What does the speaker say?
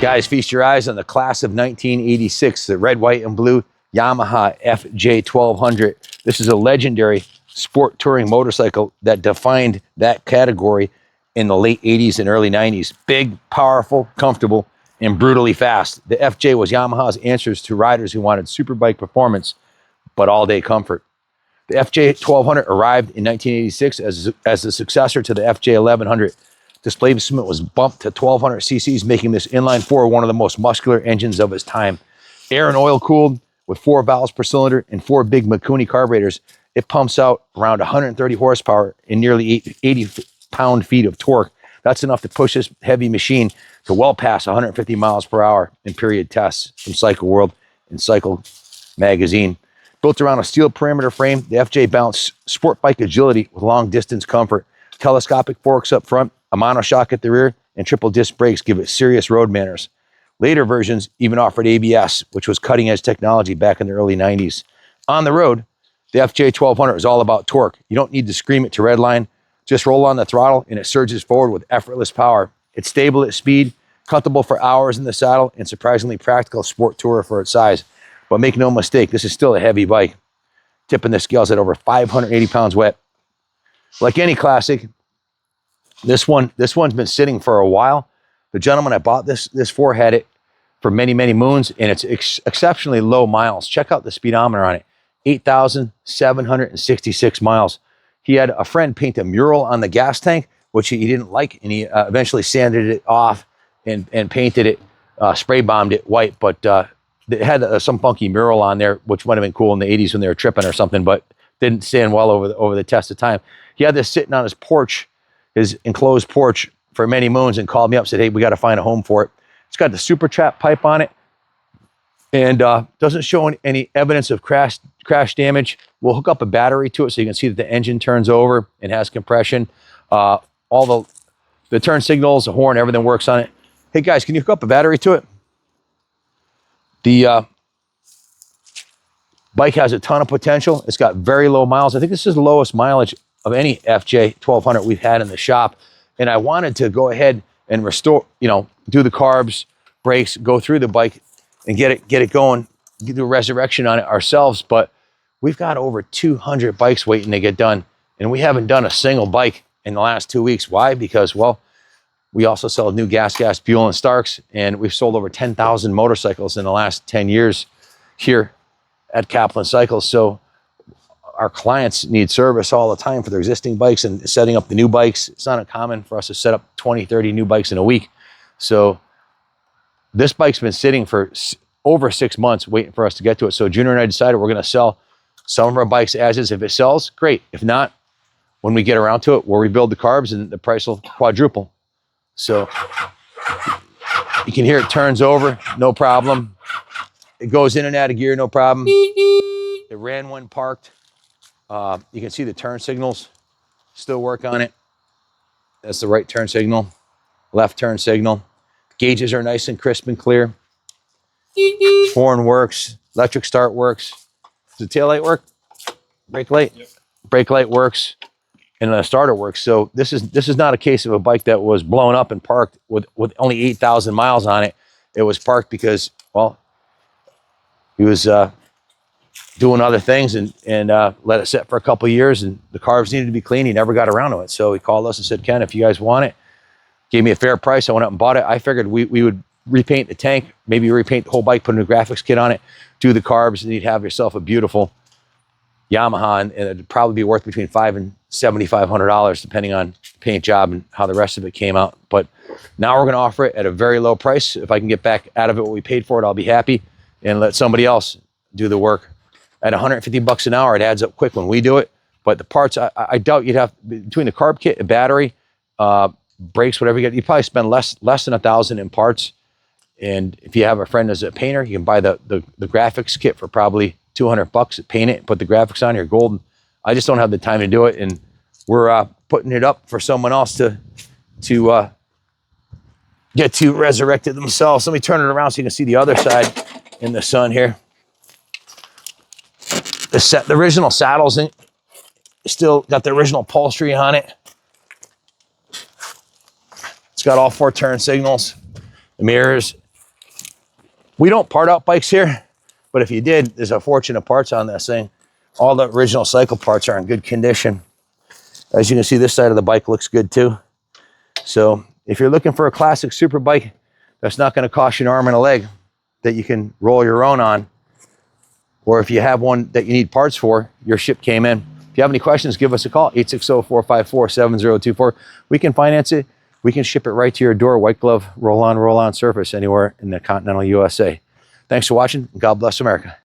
Guys, feast your eyes on the class of 1986, the red, white, and blue Yamaha FJ1200. This is a legendary sport touring motorcycle that defined that category in the late 80s and early 90s. Big, powerful, comfortable, and brutally fast. The FJ was Yamaha's answers to riders who wanted superbike performance, but all-day comfort. The FJ1200 arrived in 1986 as the successor to the FJ1100. Displacement was bumped to 1200 cc's, making this inline-four one of the most muscular engines of its time. Air and oil cooled with 4 valves per cylinder and 4 big Mikuni carburetors, it pumps out around 130 horsepower and nearly 80 pound-feet of torque. That's enough to push this heavy machine to well past 150 miles per hour in period tests from Cycle World and Cycle Magazine. Built around a steel perimeter frame, the FJ balanced sport bike agility with long-distance comfort. Telescopic forks up front, a monoshock at the rear, and triple disc brakes give it serious road manners. Later versions even offered ABS, which was cutting-edge technology back in the early 90s. On the road, the FJ1200 is all about torque. You don't need to scream it to redline. Just roll on the throttle, and it surges forward with effortless power. It's stable at speed, comfortable for hours in the saddle, and surprisingly practical sport tourer for its size. But make no mistake, this is still a heavy bike. Tipping the scales at over 580 pounds wet. Like any classic, this one's been sitting for a while. The gentleman I bought this for had it for many, many moons, and it's exceptionally low miles. Check out the speedometer on it, 8,766 miles. He had a friend paint a mural on the gas tank, which he didn't like, and he eventually sanded it off and painted it, spray bombed it white, but it had some funky mural on there, which might have been cool in the 80s when they were tripping or something, but didn't stand well over the test of time. He had this sitting on his porch, his enclosed porch, for many moons, and called me up, said, hey, we got to find a home for it. It's got the super trap pipe on it, and doesn't show any evidence of crash damage. We'll hook up a battery to it so you can see that the engine turns over and has compression. All the turn signals, the horn, everything works on it. Hey guys, can you hook up a battery to it? The bike has a ton of potential. It's got very low miles. I think this is the lowest mileage of any FJ1200 we've had in the shop. And I wanted to go ahead and restore, do the carbs, brakes, go through the bike and get it going, do a resurrection on it ourselves. But we've got over 200 bikes waiting to get done. And we haven't done a single bike in the last 2 weeks. Why? Because, well, we also sell new gas, Buell and Starks, and we've sold over 10,000 motorcycles in the last 10 years here at Kaplan Cycles. So our clients need service all the time for their existing bikes and setting up the new bikes. It's not uncommon for us to set up 20, 30 new bikes in a week. So this bike's been sitting for over 6 months waiting for us to get to it. So Junior and I decided we're going to sell some of our bikes as is. If it sells, great. If not, when we get around to it, we'll rebuild the carbs and the price will quadruple. So you can hear it turns over, no problem. It goes in and out of gear, no problem. It ran when parked. You can see the turn signals still work on it. That's the right turn signal, left turn signal. Gauges are nice and crisp and clear. Horn works, electric start works. Does the tail light work? Brake light? Yep. Brake light works. And the starter works. So this is not a case of a bike that was blown up and parked with only 8,000 miles on it. It was parked because, well, he was doing other things and let it sit for a couple of years, and the carbs needed to be clean. He never got around to it. So he called us and said, Ken, if you guys want it, gave me a fair price. I went up and bought it. I figured we would repaint the tank, maybe repaint the whole bike, put a new graphics kit on it, do the carbs, and you'd have yourself a beautiful Yamaha, and it'd probably be worth between $500 and $7,500 depending on paint job and how the rest of it came out. But now we're going to offer it at a very low price. If I can get back out of it what we paid for it, I'll be happy, and let somebody else do the work. At 150 bucks an hour, it adds up quick when we do it. But the parts, I doubt you'd have, between the carb kit, a battery, brakes, whatever you get, you'd probably spend less than $1,000 in parts. And if you have a friend that's a painter, you can buy the graphics kit for probably 200 bucks, paint it, put the graphics on, you're golden. I just don't have the time to do it, and we're putting it up for someone else to get to resurrect it themselves. Let me turn it around so you can see the other side in the sun here. The original saddles still got the original upholstery on it. It's got all 4 turn signals, the mirrors, We don't part out bikes here, but if you did, there's a fortune of parts on this thing. All the original cycle parts are in good condition. As you can see, this side of the bike looks good too. So if you're looking for a classic super bike that's not going to cost you an arm and a leg, that you can roll your own on, or if you have one that you need parts for, your ship came in. If you have any questions, give us a call, 860-454-7024. We can finance it. We can ship it right to your door, white glove, roll-on service anywhere in the continental USA. Thanks for watching, and God bless America.